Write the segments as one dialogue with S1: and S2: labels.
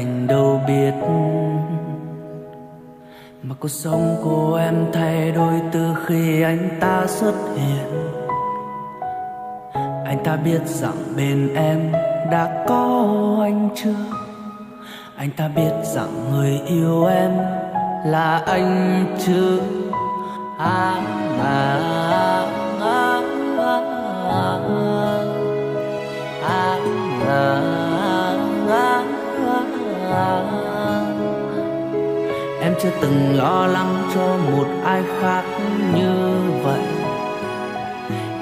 S1: anh đâu biết, mà cuộc sống của em thay đổi từ khi anh ta xuất hiện. Anh ta biết rằng bên em đã có anh chưa? Anh ta biết rằng người yêu em là anh chứ? À, à, à, à, à, à, à, à. Em chưa từng lo lắng cho một ai khác như vậy,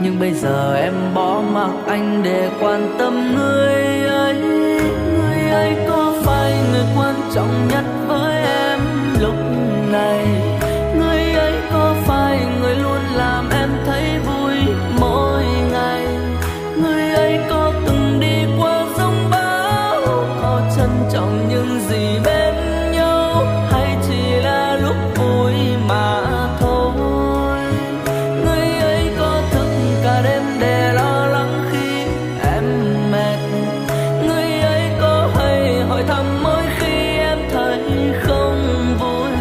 S1: nhưng bây giờ em bỏ mặc anh để quan tâm người ấy. Người ấy có phải người quan trọng nhất với em lúc này? Người ấy có phải người luôn làm em thấy vui mỗi ngày? Người ấy có từng đi qua giông bão, có trân trọng những gì bên nhau, hay chỉ là lúc vui mà thôi? Người ấy có thức cả đêm để lo lắng khi em mệt? Người ấy có hay hỏi thăm mỗi khi em thấy không vui?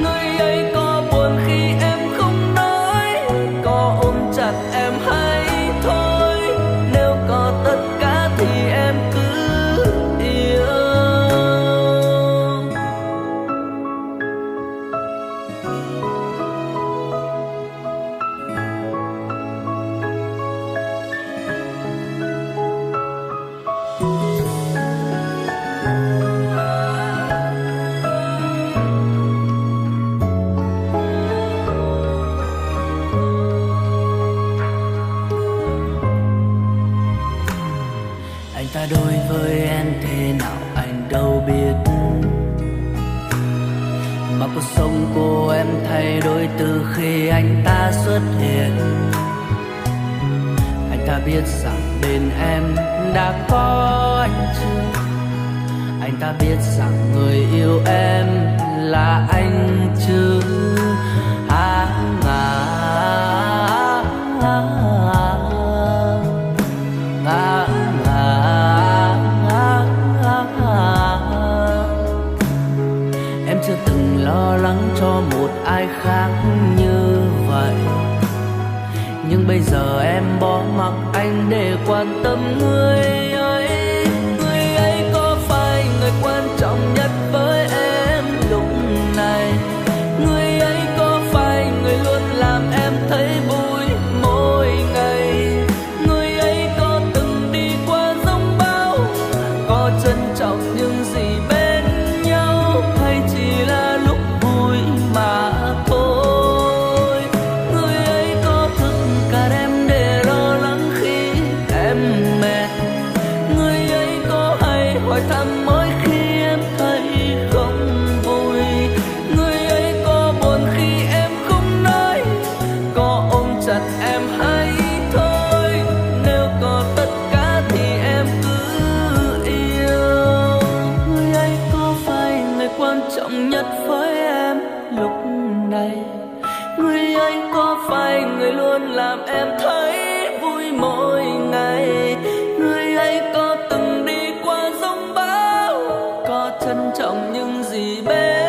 S1: Người ấy có buồn khi em không nói, có ôm chặt em hay thôi? Nếu có tất cả thì em cứ yêu. Anh ta đối với em thế nào anh đâu biết, mà cuộc sống của em thay đổi từ khi anh ta xuất hiện. Anh ta biết rằng bên em đã có anh chưa? Anh ta biết rằng người yêu em là anh chứ? À, à, à, à, em chưa từng lo lắng cho một ai khác như vậy, nhưng bây giờ em bỏ mặc anh để quan tâm người ấy. Người ấy có phải người quan trọng nhất với em lúc này? Người ấy có phải người luôn làm em thấy vui mỗi ngày? Người ấy có từng đi qua giông bão, có trân trọng những gì bên nhau, hay chỉ là lúc vui mà thôi? Người ấy có thức cả đêm để lo lắng khi em mệt? Người ấy có hay hỏi thăm mỗi khi em thấy không vui? Người ấy có buồn khi em không nói, có ôm chặt em hay thôi? Nếu có tất cả thì em cứ yêu. Người ấy có phải người quan trọng nhất với em lúc này? Người ấy có phải người luôn làm em thấy vui mỗi ngày? Người ấy có từng đi qua giông bão, có trân trọng những gì bên